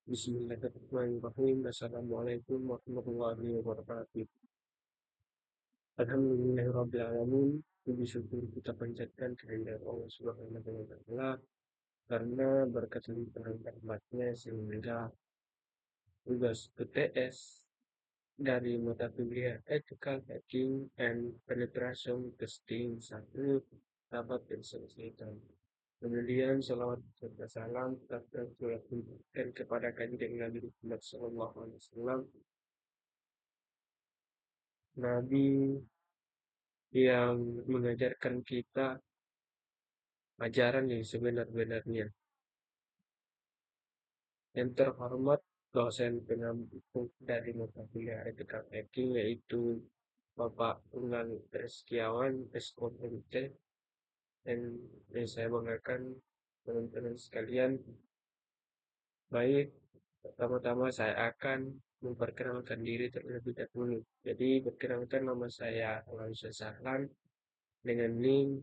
Bismillahirrahmanirrahim. Assalamualaikum warahmatullahi wabarakatuh. Alhamdulillahirrahmanirrahim. Puji syukur kita panjatkan kepada Allah Subhanahu wa Ta'ala karena berkat limpahan rahmatnya sehingga tugas PTS dari mata kuliah Ethical Hacking and Penetration Testing 1 dapat diselesaikan. Kemudian salawat serta salam tetap tercurahkan kepada kanjeng Nabi Muhammad SAW, Nabi yang mengajarkan kita ajaran yang sebenar-benarnya. Yang terhormat dosen pengampu dari mata kuliah Etika Hacking yaitu Bapak Unggal Reskiawan SOMT, dan yang saya banggakan teman-teman sekalian. Baik, pertama-tama saya akan memperkenalkan diri terlebih dahulu. Jadi perkenalkan, nama saya Alhamdulillah Sahlan dengan NIM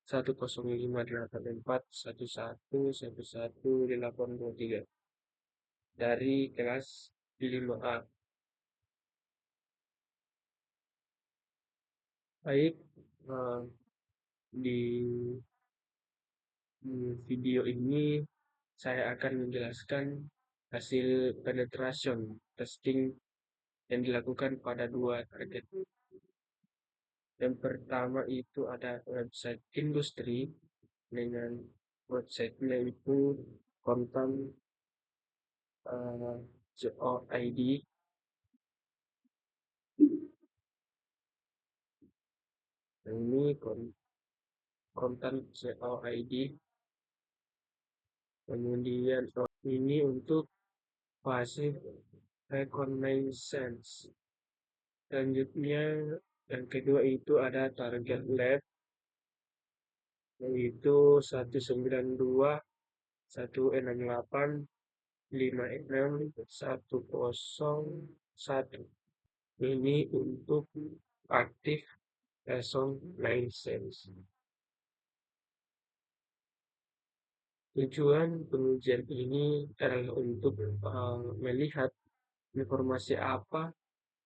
1058411111823 dari kelas 5A. Baik, eh, di video ini saya akan menjelaskan hasil penetration testing yang dilakukan pada dua target. Yang pertama itu ada website industri dengan websitenya itu konten .co.id. Ini konten .co.id. Kemudian ini untuk passive reconnaissance. Selanjutnya yang kedua itu ada target lab yaitu 192.168.56.101. Ini untuk aktif reconnaissance. Tujuan pengujian ini adalah untuk melihat informasi apa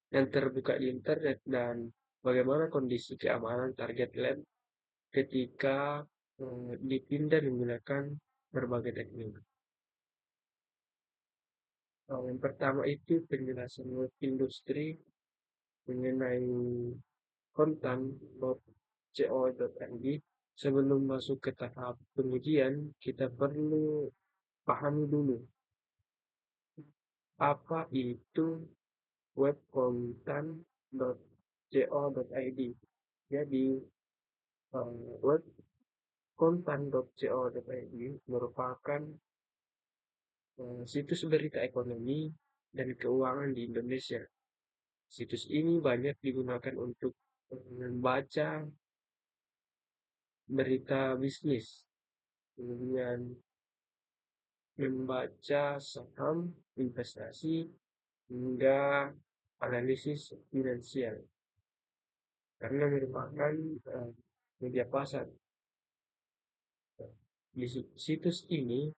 yang terbuka di internet dan bagaimana kondisi keamanan target lab ketika dipindah menggunakan berbagai teknik. Yang pertama itu penjelasan web industri mengenai konten.co.id. Sebelum masuk ke tahap pengujian, kita perlu pahami dulu apa itu web content.co.id. Jadi web content.co.id merupakan situs berita ekonomi dan keuangan di Indonesia. Situs ini banyak digunakan untuk membaca berita bisnis, kemudian membaca saham, investasi, hingga analisis finansial. Karena merupakan media pasar. Di situs ini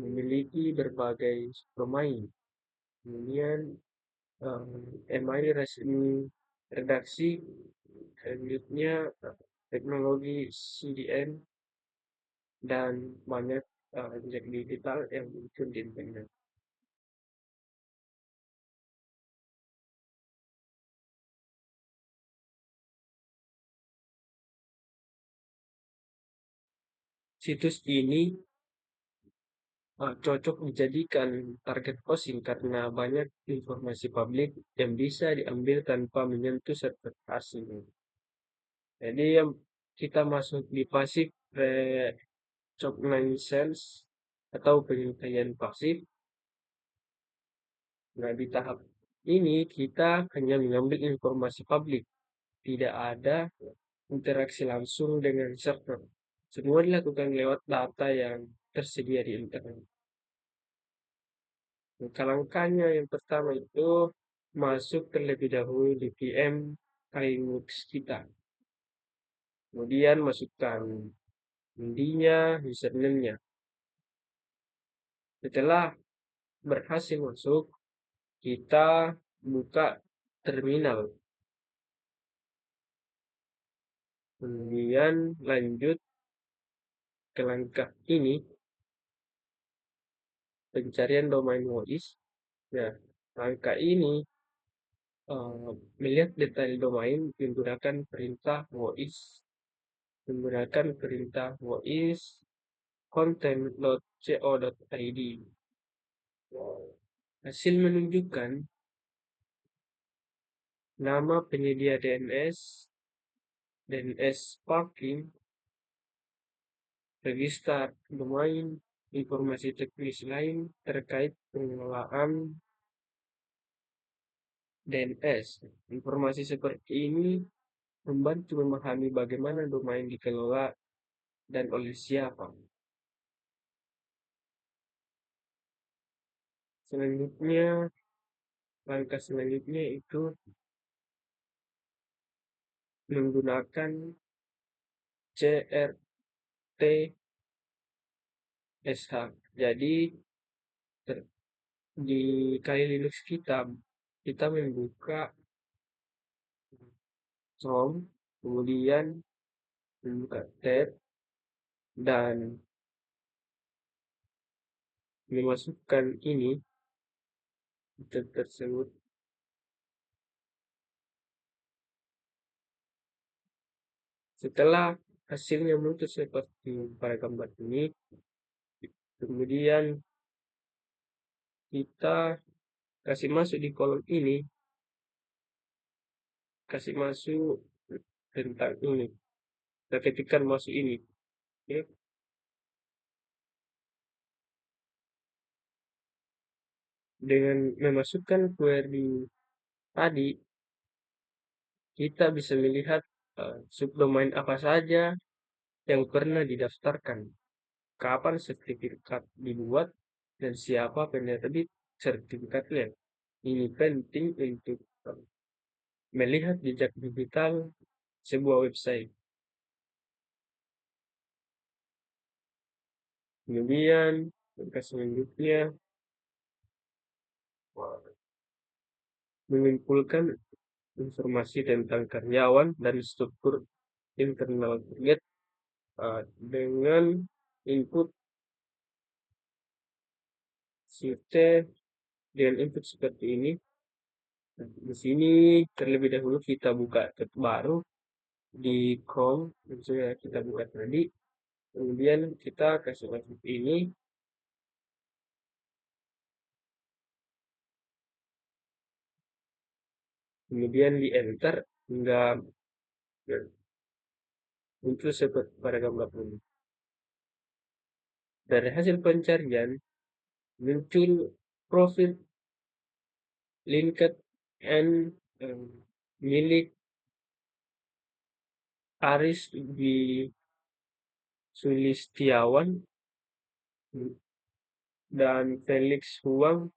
memiliki berbagai domain. Kemudian email resmi redaksi, selanjutnya teknologi CDN, dan banyak jejak digital yang muncul di internet. Situs ini cocok dijadikan target posting karena banyak informasi publik yang bisa diambil tanpa menyentuh sertifikasi. Jadi yang kita masuk di pasif reconnaissance atau penyelesaian pasif. Nah, di tahap ini kita hanya mengambil informasi publik, tidak ada interaksi langsung dengan server. Semua dilakukan lewat data yang tersedia di internet. Langkah-langkahnya yang pertama itu masuk terlebih dahulu di VM Linux kita. Kemudian masukkan ID-nya, username-nya. Setelah berhasil masuk, kita buka terminal. Kemudian lanjut ke langkah ini, pencarian domain WOIS. Nah, langkah ini melihat detail domain menggunakan perintah WOIS. Menggunakan perintah WOIS content.co.id. Hasil menunjukkan nama penyedia DNS, DNS parking, register domain, informasi teknis lain terkait pengelolaan DNS. Informasi seperti ini membantu memahami bagaimana domain dikelola dan oleh siapa. Selanjutnya, langkah selanjutnya itu menggunakan CRT-SH. Jadi di Kali Linux kita membuka Chrome, kemudian membuka tab dan memasukkan ini tab tersebut. Setelah hasilnya muncul seperti pada gambar ini, kemudian kita kasih masuk di kolom ini, kasih masuk tentang ini, kita ketikkan masuk ini. Oke. Dengan memasukkan query tadi, kita bisa melihat subdomain apa saja yang pernah didaftarkan, kapan sertifikat dibuat, dan siapa penerbit sertifikatnya. Ini penting untuk melihat jejak digital sebuah website. Kemudian langkah selanjutnya mengumpulkan informasi tentang karyawan dan struktur internal target dengan input shift dengan input seperti ini. Nah, di sini terlebih dahulu kita buka tab baru di Chrome, misalnya kita buka tadi, kemudian kita kasih masuk ini, kemudian di enter hingga muncul seperti pada gambar ini. Dari hasil pencarian muncul profil LinkedIn milik Aris di Sulistiawan dan Felix Huang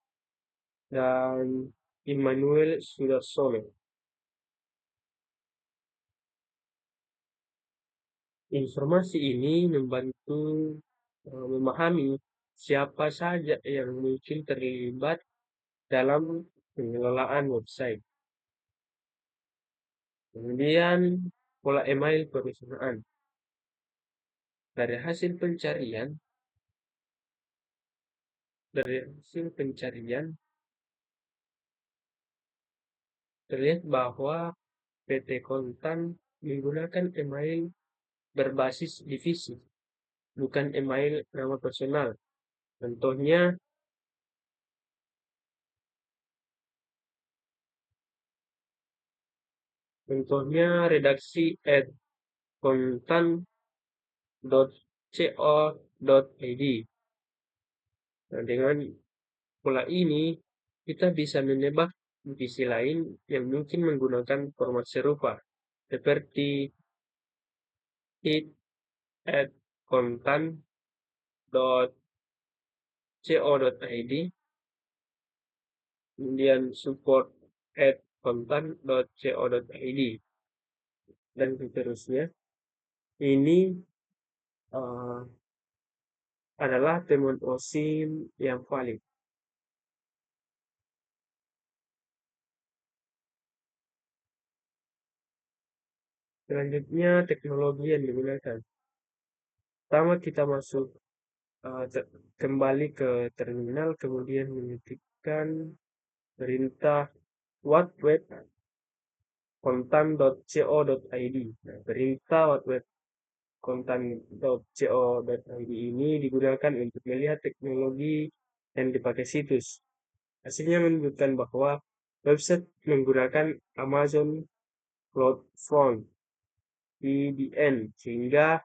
dan Immanuel Sudarsono. Informasi ini membantu memahami siapa saja yang mungkin terlibat dalam pengelolaan website. Kemudian pola email perusahaan. Dari hasil pencarian terlihat bahwa PT Kontan menggunakan email berbasis divisi, bukan email nama personal. Contohnya redaksi kontan.co.id. Nah, dengan pola ini kita bisa menebak divisi lain yang mungkin menggunakan format serupa, seperti it@kontan.co.id, kemudian support@kontan.co.id, dan seterusnya. Ini adalah temuan OSIM yang valid. Selanjutnya teknologi yang digunakan. Pertama kita masuk kembali ke terminal, kemudian mengetikkan perintah what web kontan.co.id. Nah, perintah what web kontan.co.id ini digunakan untuk melihat teknologi yang dipakai situs. Hasilnya menunjukkan bahwa website menggunakan Amazon CloudFront VPN sehingga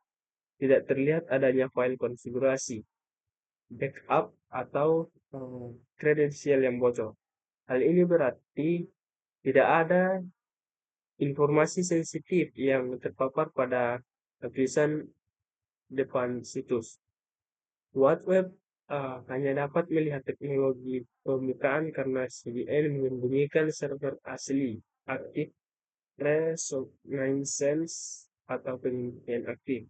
tidak terlihat adanya file konfigurasi, backup, atau kredensial yang bocor. Hal ini berarti tidak ada informasi sensitif yang terpapar pada lapisan depan situs. Web hanya dapat melihat teknologi permukaan karena CDN menyembunyikan server asli, aktif, reconnaissance, atau penelitian aktif.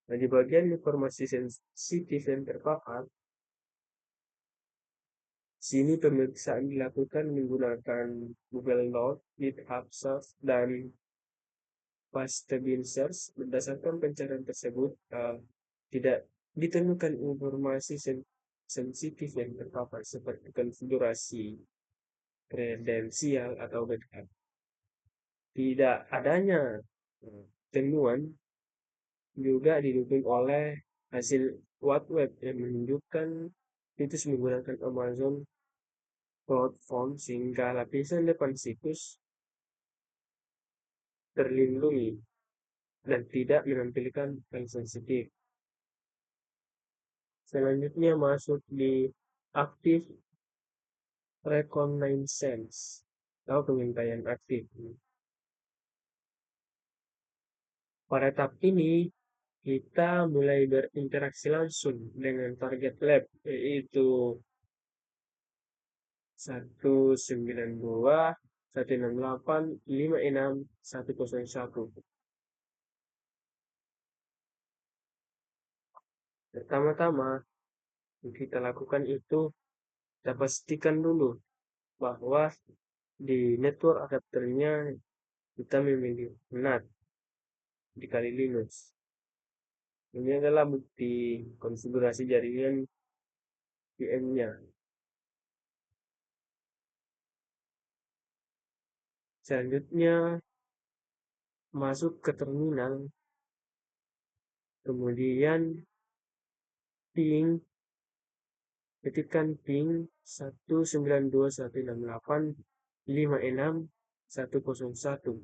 Nah, di bagian informasi sensitif yang terpapar, sini pemeriksaan dilakukan menggunakan Google Notes, GitHub Search, dan Pastebin Search. Berdasarkan pencarian tersebut, tidak ditemukan informasi sensitif yang terpapar seperti konfigurasi, kredensial, atau backup. Tidak adanya temuan juga didukung oleh hasil web yang menunjukkan situs menggunakan Amazon CloudFront sehingga lapisan depan situs terlindungi dan tidak menampilkan file sensitif. Selanjutnya masuk di aktif reconnaissance atau pengintaian aktif. Pada tahap ini, kita mulai berinteraksi langsung dengan target lab, yaitu 192, 168, 56, 101. Pertama-tama, yang kita lakukan itu, kita pastikan dulu bahwa di network adapternya kita memilih NAT dikali Linux. Ini adalah bukti konfigurasi jaringan VM-nya. Selanjutnya masuk ke terminal, kemudian ping, ketikkan ping 192.168.56.101.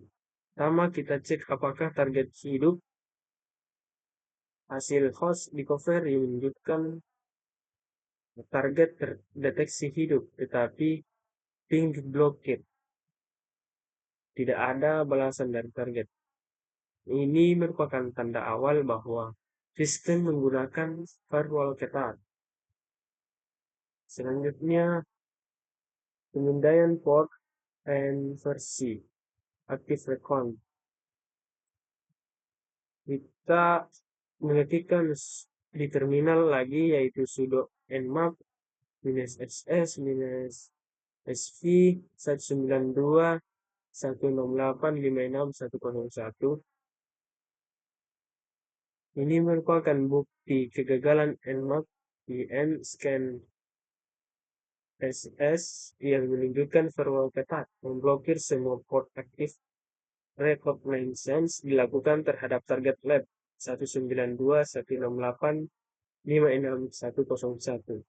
Pertama kita cek apakah target hidup. Hasil host recovery menunjukkan target terdeteksi hidup, tetapi ping diblokir. Tidak ada balasan dari target. Ini merupakan tanda awal bahwa sistem menggunakan firewall ketat. Selanjutnya, pemindaian port and versi Active Recon. Kita mengetikkan di terminal lagi yaitu sudo nmap -ss -sv 192.168.56.101. Ini merupakan bukti kegagalan nmap scan SS yang menunjukkan firewall ketat memblokir semua port aktif. Reconnaissance dilakukan terhadap target lab 192.168.56.101.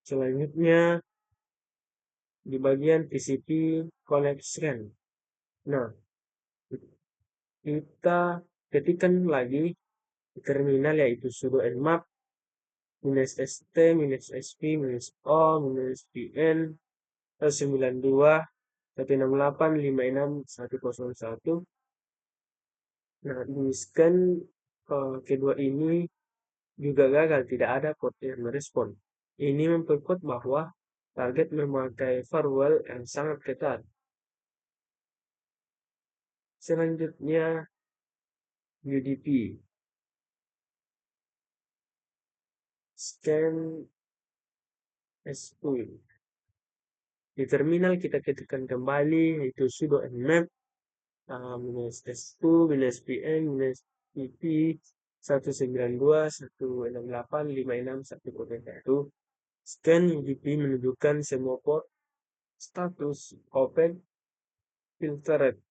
Selanjutnya di bagian TCP connection. Nah, kita ketikkan lagi di terminal yaitu sudo nmap -st -sp -o -vn 92.168.56.101. Nah, di scan kedua ini juga gagal, tidak ada port yang merespon. Ini memperkuat bahwa target memakai firewall yang sangat ketat. Selanjutnya UDP. Scan SQL. Di terminal kita ketikkan kembali yaitu sudo nmap minus s2 minus pn minus pp 192.168.56.101. Scan UDP menunjukkan semua port status open filtered.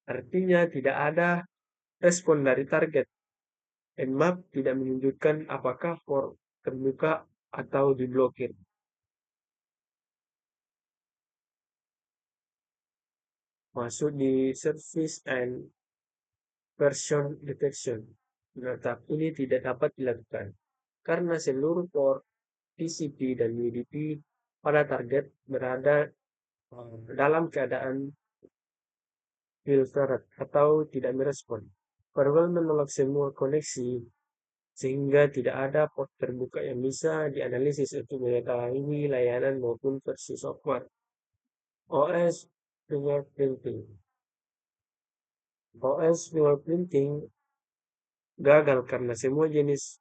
Artinya tidak ada respon dari target. Nmap tidak menunjukkan apakah port terbuka atau diblokir. Masuk di service and version detection. Menetap ini tidak dapat dilakukan karena seluruh port TCP dan UDP pada target berada dalam keadaan filtered atau tidak merespon. Firewall menolak semua koneksi sehingga tidak ada port terbuka yang bisa dianalisis untuk mengetahui layanan maupun versi software. OS fingerprinting. OS fingerprinting gagal karena semua jenis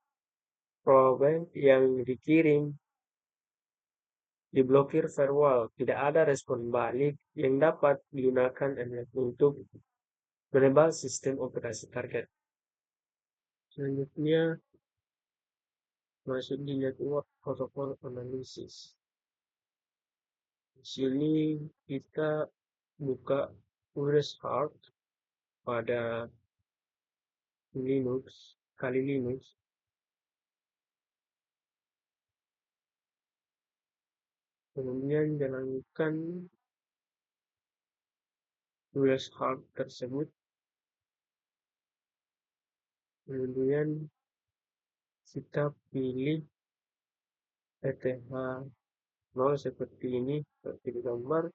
probe yang dikirim diblokir firewall. Tidak ada respon balik yang dapat digunakan untuk menebak sistem operasi target. Selanjutnya masuk di network protocol analysis. Di sini kita buka Ures Hard pada Kali Linux. Kemudian jalankan Ures Hard tersebut. Kemudian kita pilih ETH 0 seperti ini, seperti di gambar.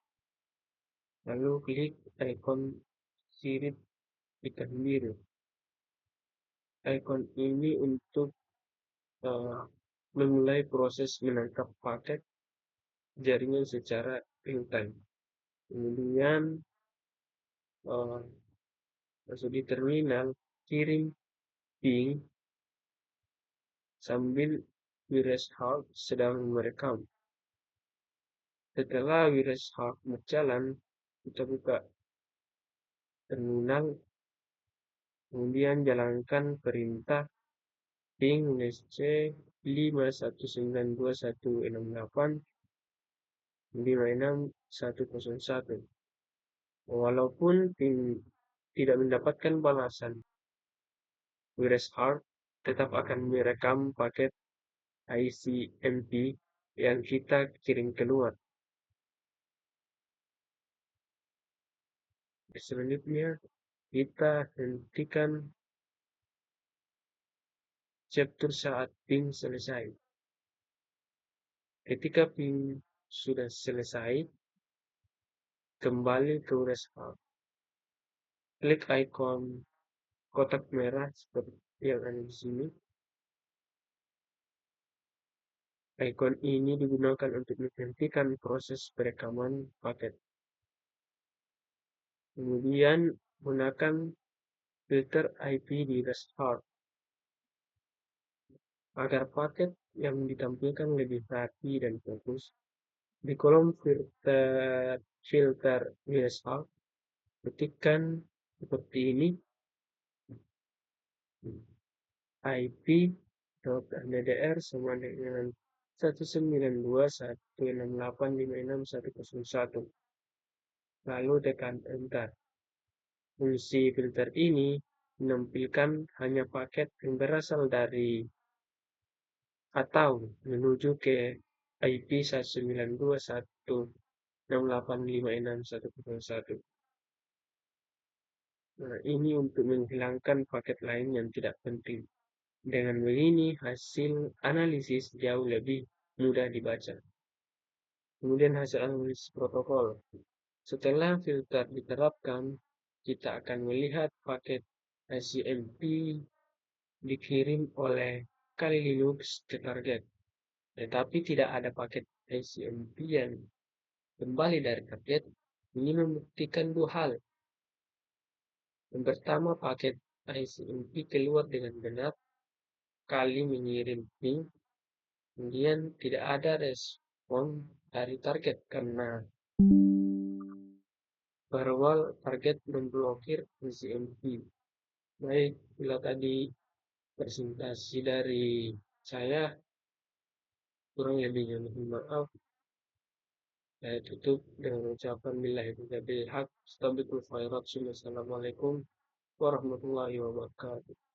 Lalu klik ikon sirip ikan biru. Ikon ini untuk memulai proses menangkap paket jaringan secara real time. Kemudian masuk di terminal, kirim ping sambil Wireshard sedang merekam. Setelah Wireshard berjalan, kita buka terminal, kemudian jalankan perintah ping -c 5192168.56.101. Walaupun ping tidak mendapatkan balasan, Wireshard tetap akan merekam paket ICMP yang kita kirim keluar. Selanjutnya, kita hentikan chapter saat ping selesai. Ketika ping sudah selesai, kembali ke Wireshard. Klik ikon kotak merah seperti yang ada di sini. Ikon ini digunakan untuk menghentikan proses perekaman paket. Kemudian gunakan filter IP di Wireshard agar paket yang ditampilkan lebih rapi dan fokus. Di kolom filter Wireshard, ketikkan seperti ini IP.ddr sama dengan 192.168.56.101. Lalu tekan enter. Fungsi filter ini menampilkan hanya paket yang berasal dari atau menuju ke IP 192.168.56.101. Nah, ini untuk menghilangkan paket lain yang tidak penting. Dengan begini, hasil analisis jauh lebih mudah dibaca. Kemudian hasil analisis protokol. Setelah filter diterapkan, kita akan melihat paket ICMP dikirim oleh Kali Linux ke target. Tetapi tidak ada paket ICMP yang kembali dari target. Ini membuktikan dua hal. Yang pertama, paket ICMP keluar dengan benar Kali mengirim ping. Kemudian tidak ada respon dari target karena firewall target memblokir CMP. Baik, bila tadi presentasi dari saya kurang lebihnya mohon maaf. Saya tutup dengan ucapan billahi taufiq wal haq. Assalamualaikum warahmatullahi wabarakatuh.